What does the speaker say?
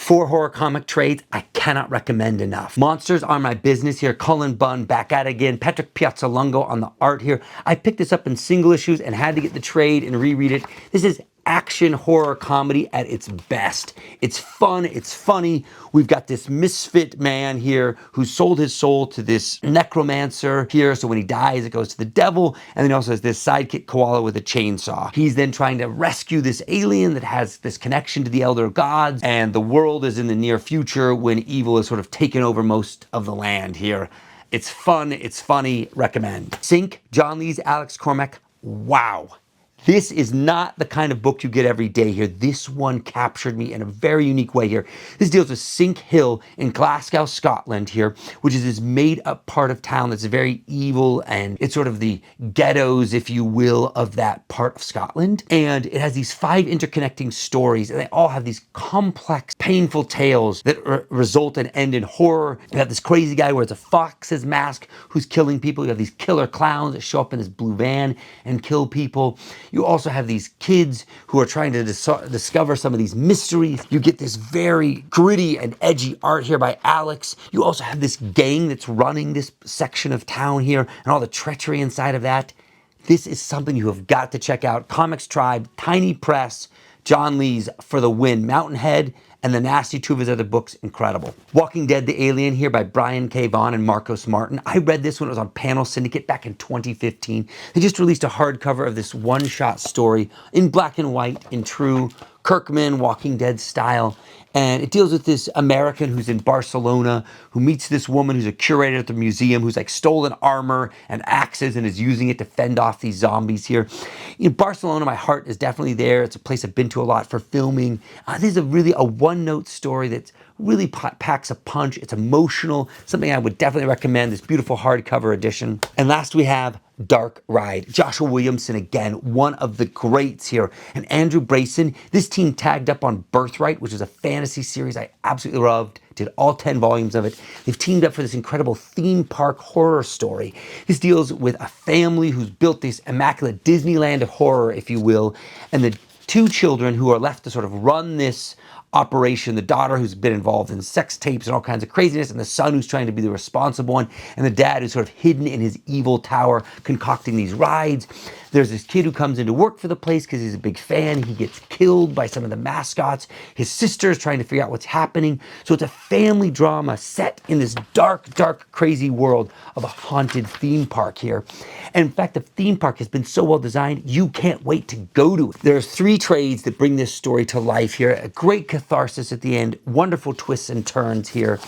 4 horror comic trades I cannot recommend enough. Monsters Are My Business here. Cullen Bunn back at it again. Patrick Piazzalongo on the art here. I picked this up in single issues and had to get the trade and reread it. This is action horror comedy at its best. It's fun, it's funny. We've got this misfit man here who sold his soul to this necromancer here, so when he dies it goes to the devil, and then he also has this sidekick koala with a chainsaw. He's then trying to rescue this alien that has this connection to the elder gods, and the world is in the near future when evil has sort of taken over most of the land here. It's fun, it's funny, recommend. Sink, John Lees, Alex Cormack, wow. This is not the kind of book you get every day here. This one captured me in a very unique way here. This deals with Sink Hill in Glasgow, Scotland here, which is this made-up part of town that's very evil, and it's sort of the ghettos, if you will, of that part of Scotland. And it has these 5 interconnecting stories, and they all have these complex, painful tales that result and end in horror. You have this crazy guy who wears a fox's mask who's killing people. You have these killer clowns that show up in this blue van and kill people. You also have these kids who are trying to discover some of these mysteries. You get this very gritty and edgy art here by Alex. You also have this gang that's running this section of town here and all the treachery inside of that. This is something you have got to check out. Comics Tribe, Tiny Press, John Lees for the win. Mountainhead and The Nasty, 2 of his other books, incredible. Walking Dead, The Alien here by Brian K. Vaughan and Marcos Martin. I read this when it was on Panel Syndicate back in 2015. They just released a hardcover of this one-shot story in black and white in true Kirkman Walking Dead style. And it deals with this American who's in Barcelona who meets this woman who's a curator at the museum who's like stolen armor and axes and is using it to fend off these zombies here. You know, Barcelona, my heart is definitely there. It's a place I've been to a lot for filming. This is a one-note story that's really packs a punch. It's emotional, something I would definitely recommend, this beautiful hardcover edition. And last we have Dark Ride. Joshua Williamson, again, one of the greats here. And Andrew Brayson, this team tagged up on Birthright, which is a fantasy series I absolutely loved. Did all 10 volumes of it. They've teamed up for this incredible theme park horror story. This deals with a family who's built this immaculate Disneyland horror, if you will, and the 2 children who are left to sort of run this operation, the daughter who's been involved in sex tapes and all kinds of craziness, and the son who's trying to be the responsible one, and the dad who's sort of hidden in his evil tower concocting these rides. There's this kid who comes into work for the place because he's a big fan. He gets killed by some of the mascots. His sister's trying to figure out what's happening. So it's a family drama set in this dark, dark, crazy world of a haunted theme park here. And in fact, the theme park has been so well designed, you can't wait to go to it. There's 3 trades that bring this story to life here. A great catharsis at the end, wonderful twists and turns here.